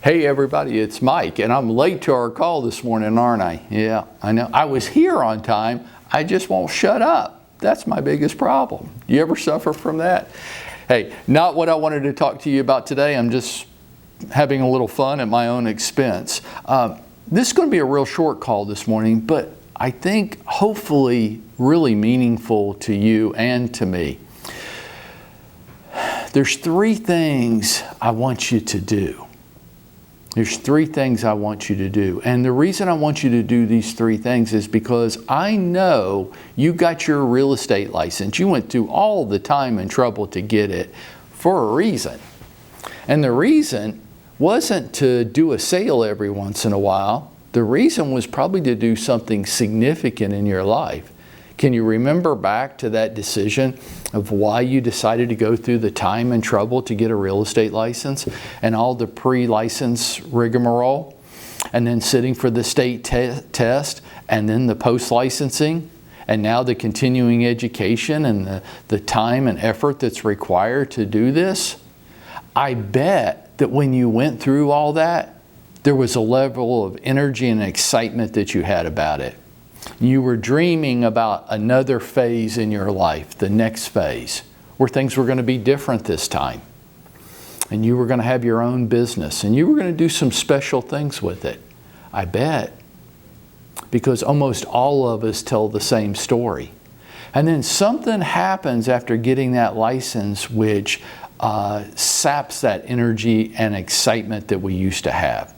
Hey everybody, it's Mike, and I'm late to our call this morning, aren't I? Yeah, I know. I was here on time, I just won't shut up. That's my biggest problem. You ever suffer from that? Hey, not what I wanted to talk to you about today. I'm just having a little fun at my own expense. This is going to be a real short call this morning, but I think hopefully really meaningful to you and to me. There's three things I want you to do. There's three things I want you to do. And the reason I want you to do these three things is because I know you got your real estate license. You went through all the time and trouble to get it for a reason. And the reason wasn't to do a sale every once in a while. The reason was probably to do something significant in your life. Can you remember back to that decision of why you decided to go through the time and trouble to get a real estate license and all the pre-license rigmarole, and then sitting for the state test, and then the post-licensing, and now the continuing education and the time and effort that's required to do this? I bet that when you went through all that, there was a level of energy and excitement that you had about it. You were dreaming about another phase in your life, the next phase, where things were going to be different this time. And you were going to have your own business, and you were going to do some special things with it. I bet. Because almost all of us tell the same story. And then something happens after getting that license which saps that energy and excitement that we used to have.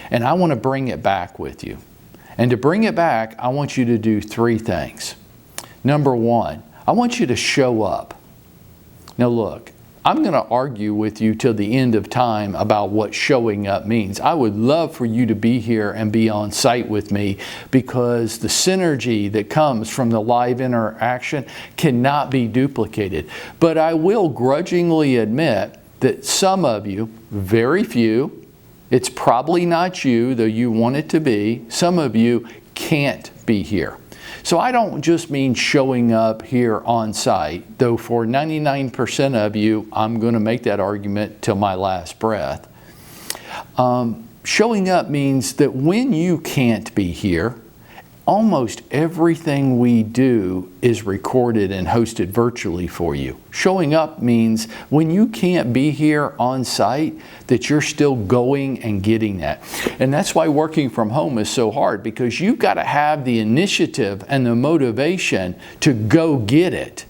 And I want to bring it back with you. And to bring it back, I want you to do three things. Number one, I want you to show up. Now look, I'm going to argue with you till the end of time about what showing up means. I would love for you to be here and be on site with me, because the synergy that comes from the live interaction cannot be duplicated. But I will grudgingly admit that some of you, very few, it's probably not you, though you want it to be, some of you can't be here. So I don't just mean showing up here on site, though for 99% of you, I'm going to make that argument till my last breath. Showing up means that when you can't be here, almost everything we do is recorded and hosted virtually for you. Showing up means when you can't be here on site, that you're still going and getting that. And that's why working from home is so hard, because you've got to have the initiative and the motivation to go get it.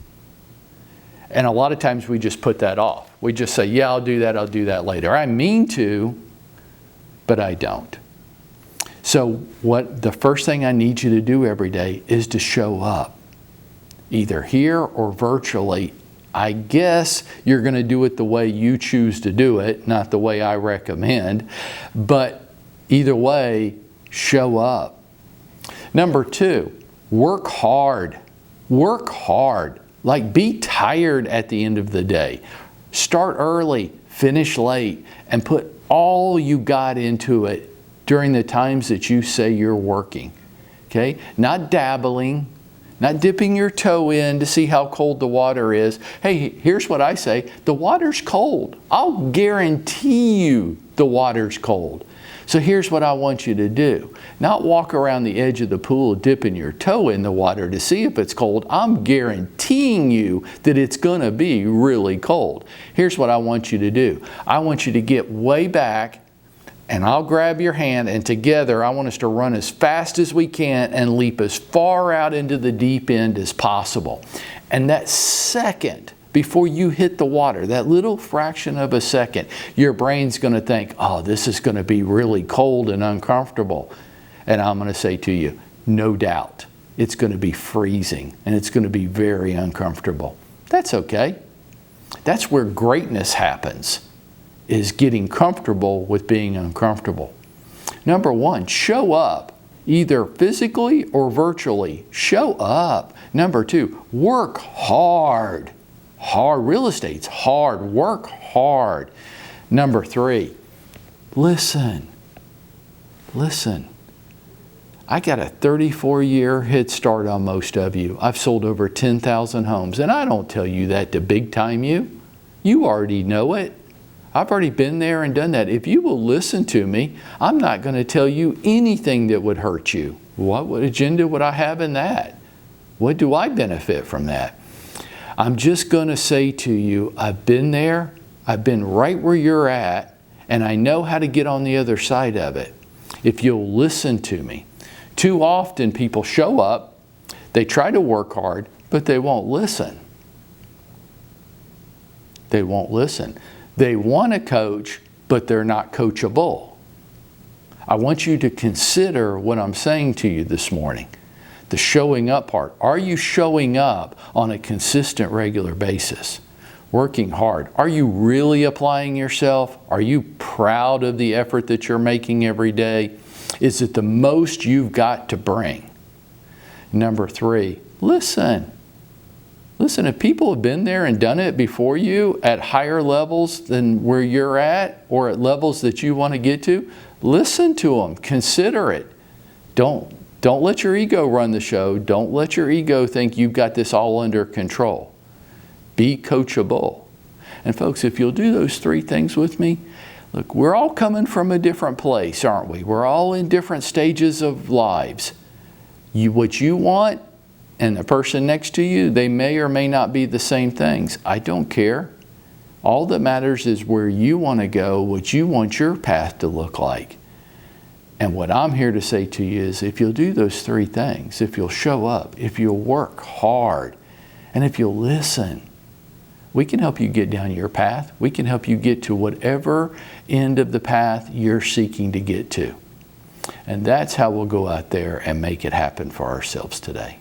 And a lot of times we just put that off. We just say, yeah, I'll do that later. I mean to, but I don't. So the first thing I need you to do every day is to show up, either here or virtually. I guess you're going to do it the way you choose to do it, not the way I recommend, but either way, show up. Number two, work hard. Work hard. Like, be tired at the end of the day. Start early, finish late, and put all you got into it during the times that you say you're working, okay? Not dabbling, not dipping your toe in to see how cold the water is. Hey, here's what I say, the water's cold. I'll guarantee you the water's cold. So here's what I want you to do. Not walk around the edge of the pool dipping your toe in the water to see if it's cold. I'm guaranteeing you that it's gonna be really cold. Here's what I want you to do. I want you to get way back, and I'll grab your hand, and together I want us to run as fast as we can and leap as far out into the deep end as possible. And that second before you hit the water, that little fraction of a second, your brain's going to think, oh, this is going to be really cold and uncomfortable. And I'm going to say to you, no doubt, it's going to be freezing and it's going to be very uncomfortable. That's okay. That's where greatness happens, is getting comfortable with being uncomfortable. Number one, show up, either physically or virtually. Show up. Number two, work hard. Hard. Real estate's hard. Work hard. Number three, listen. Listen. I got a 34-year head start on most of you. I've sold over 10,000 homes, and I don't tell you that to big time you. You already know it. I've already been there and done that. If you will listen to me, I'm not going to tell you anything that would hurt you. What agenda would I have in that? What do I benefit from that? I'm just going to say to you, I've been there, I've been right where you're at, and I know how to get on the other side of it. If you'll listen to me. Too often people show up, they try to work hard, but they won't listen. They won't listen. They want to coach, but they're not coachable. I want you to consider what I'm saying to you this morning. The showing up part. Are you showing up on a consistent, regular basis? Working hard. Are you really applying yourself? Are you proud of the effort that you're making every day? Is it the most you've got to bring? Number 3, listen. Listen, if people have been there and done it before you at higher levels than where you're at or at levels that you want to get to, listen to them. Consider it. Don't let your ego run the show. Don't let your ego think you've got this all under control. Be coachable. And folks, if you'll do those 3 things with me, look, we're all coming from a different place, aren't we? We're all in different stages of lives. What you want and the person next to you, they may or may not be the same things. I don't care. All that matters is where you want to go, what you want your path to look like. And what I'm here to say to you is if you'll do those 3 things, if you'll show up, if you'll work hard, and if you'll listen, we can help you get down your path. We can help you get to whatever end of the path you're seeking to get to. And that's how we'll go out there and make it happen for ourselves today.